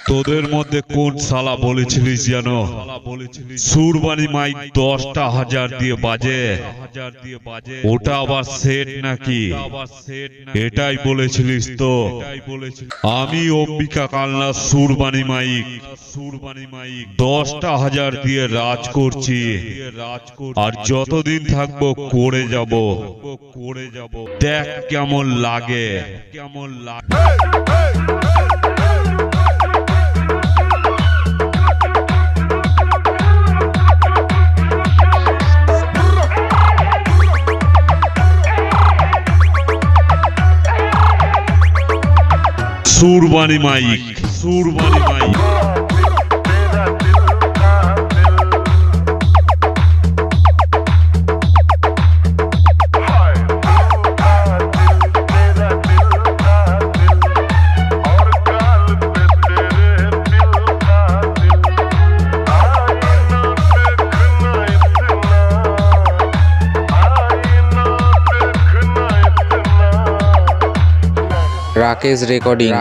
তোদের মধ্যে কোন শালা বলেছিলিস যেন সুরবানি মাইক 10টা হাজার দিয়ে বাজে, ওটা আবার সেট নাকি? এটাই বলেছিলিস তো? আমি অম্বিকা কালনা সুরবানি মাইক 10টা হাজার দিয়ে রাজ করছি, আর যতদিন থাকবো করে যাব। দেখ কেমন লাগে। সুরবানি মাইক। राकेश रिकॉर्डिंग।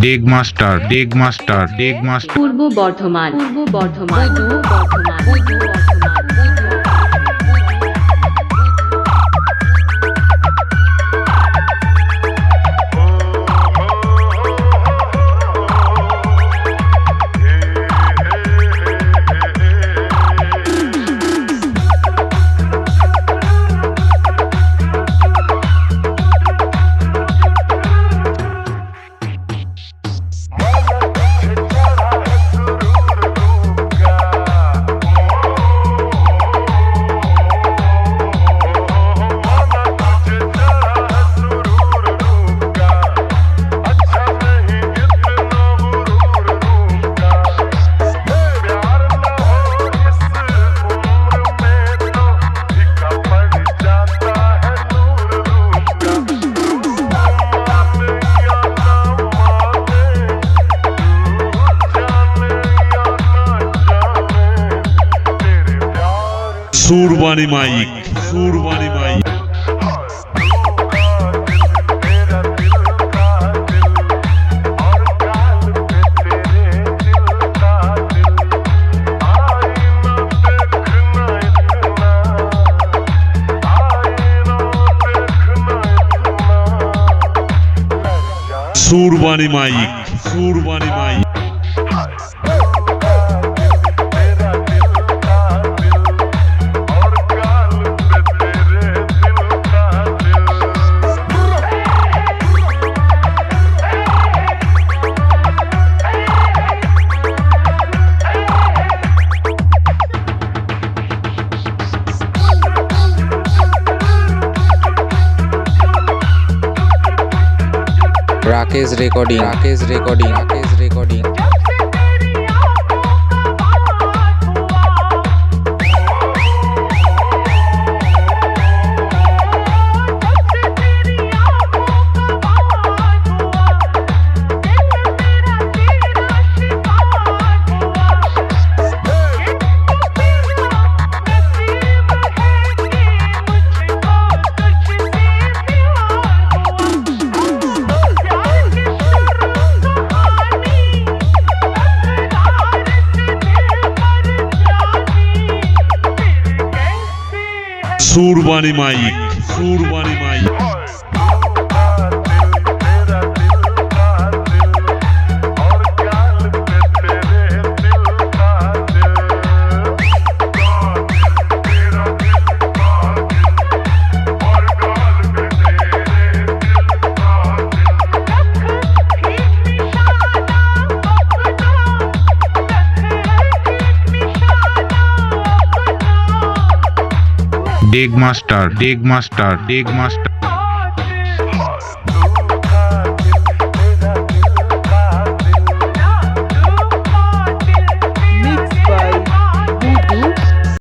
डेग मास्टर পূর্ব Bardhaman. Surbani mic. Surbani mic. Rakesh recording. Surbani mic. डेग मास्टर